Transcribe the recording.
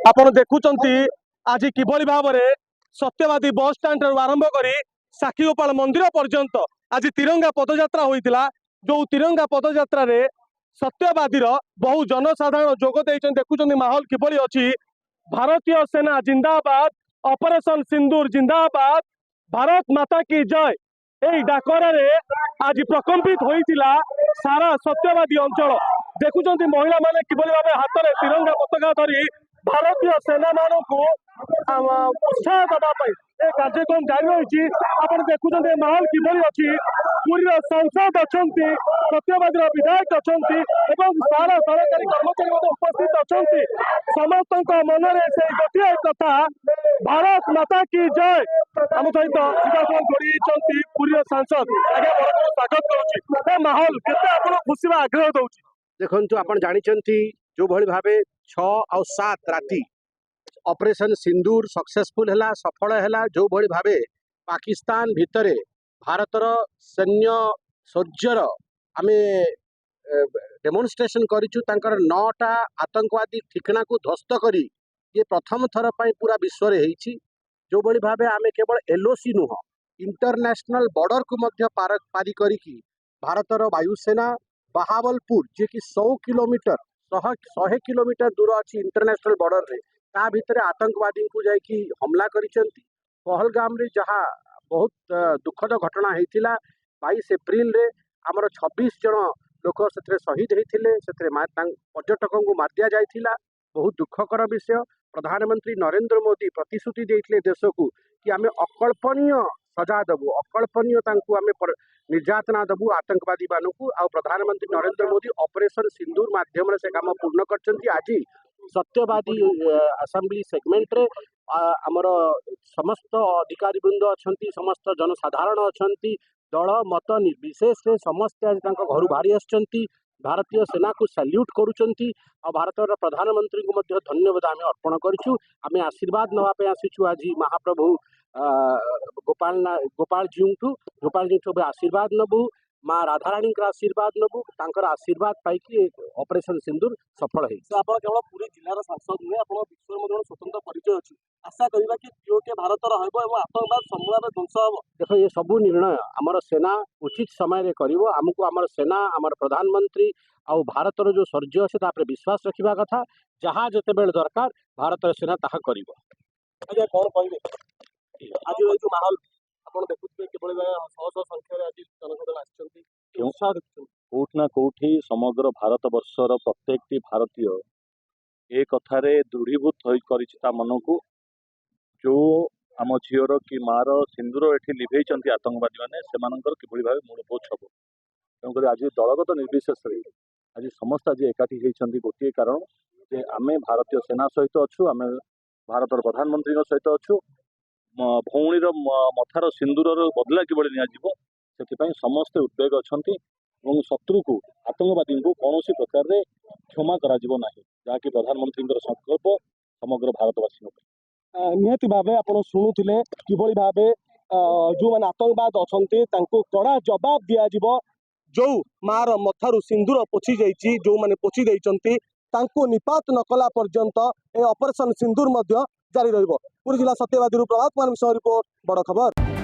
आपण देखुचंती आज किभली भाव में सत्यवादी बस स्टैंड आरंभ कर साक्षीगोपाल मंदिर पर्यंत आज तिरंगा पदयात्रा होता। जो तिरंगा पदयात्रा रे सत्यवादी बहु जनसाधारण जोग देखुं माहौल किभली अच्छी। भारतीय सेना जिंदाबाद, ऑपरेशन सिंदूर जिंदाबाद, भारत माता की जय यही डाकरे आज प्रकम्पित होता सारा सत्यवादी अंचल। देखुं महिला माने किभली भाव हाथ में तिरंगा पताका धरी भारतीय सेना मानक उत्साह देवाई कार्यक्रम जारी रही। आप देखुं माहौल किभली अच्छी। पुरी सांसद अच्छा, सत्यवादी विधायक अच्छा, सारा सरकारी कर्मचारी उपस्थित अच्छा। समस्त मनरे से गोटे कथा भारत माता की जय। आम सहित जोड़ी पुरी सांसद आगे स्वागत करुच्ची। माहौल के खुशी आग्रह दौर देखु आप जानते जो भली भाव 6 और 7 राति ऑपरेशन सिंदूर सक्सेसफुल है, सफल है। जो भली भाव पाकिस्तान भितर भारतर सैन्य शौर्यर आम डेमोन्स्ट्रेशन करूँ। 9टा आतंकवादी ठिकाना को ध्वस्त करी ये प्रथम थर पर पूरा विश्व में होती। जो भली भाव आम केवल एलओसी नुह इंटरनेशनल बॉर्डर को पारी करी भारतर वायुसेना बहावलपुर जी की 100 किलोमीटर 100 किलोमीटर दूर अच्छी इंटरनेशनल बॉर्डर रे ता भितर आतंकवादी को जाकि हमला करिसेंती। पहलगाम रे जहाँ बहुत दुखद घटना होता 22 एप्रिल रे आमर 26 जन लोक से शहीद होते। पर्यटकों को मार दि जाइथिला। बहुत दुखकर विषय। प्रधानमंत्री नरेंद्र मोदी प्रतिश्रुति देते देश को कि आम अकल्पनीय सजा देवु, अकल्पनीय आम निर्यातना देवु आतंकवादी मानू। आ प्रधानमंत्री नरेंद्र मोदी ऑपरेशन सिंदूर माध्यम से काम पूर्ण कर। आज सत्यवादी असेंबली सेगमेंट रे आमर समस्त अधिकारी वृंद अच्छा, समस्त जनसाधारण अच्छा, दल मत निर्विशेष समस्त आज घर बाहरी आसचंती। भारतीय सेना को सैल्यूट करुचंती। और भारत प्रधानमंत्री को मध्य धन्यवाद आम अर्पण करूँ। आम आशीर्वाद नापे आसीचु आज महाप्रभु गोपाल जी आशीर्वाद नबू, माँ राधाराणी आशीर्वाद नबू। आशीर्वाद पाई ऑपरेशन सिंदूर सफल है। आप केवल पूरी जिलार सांसद नुहे, आप विश्व स्वतंत्र परिचय अच्छी। आशा करवा कि पीओके भारत आतंकवाद समूल ध्वंस हम। देख ये सबू निर्णय आमर सेना उचित समय करिवो। आमको आमर सेना आमर प्रधानमंत्री आउ भारतर जो शौर्य अच्छे विश्वास रखा कथा। जहाँ जिते बेल दरकार भारतर सेना ताहा करिवो। आज्ञा कौन कहे आज जो माहौल आप देखुए किभली शह शह संख्यार आज जनसाधारण कौटना कौटी समग्र भारत वर्षर प्रत्येक भारतीय ए कथार दृढ़ीभूत होता मन को जो आम झीर कि मार सिंदूर ये लिभे आतंकवादी मैंने से किभली भाव मूलपोच हम। तेणुक आज दलगत निर्विशेष आज समस्त आज एकाठी होती गोटे कारण जे आम भारतीय सेना सहित अच्छु, आम भारतर प्रधानमंत्री सहित अच्छु। भौणीर मथार सिंदूर बदला किभली नि समस्ते उद्वेग अच्छा। शत्रु को आतंकवादी को कौन प्रकार क्षमा करा जहाँकि प्रधानमंत्री संकल्प समग्र भारतवासी निहती भाव आप शुणुले किभली भाव जो मैंने आतंकवाद अच्छा कड़ा जवाब दिया। जो मार मथारू सिंदूर पोछि जाइछि, जो माने पोछि दैछन्ति तांको निपात न कला पर्यंत ए ऑपरेशन सिंदूर मध्य जारी रहिबो। पुरी जिला सत्यवादी प्रभात कुमार रिपोर्ट बड़ खबर।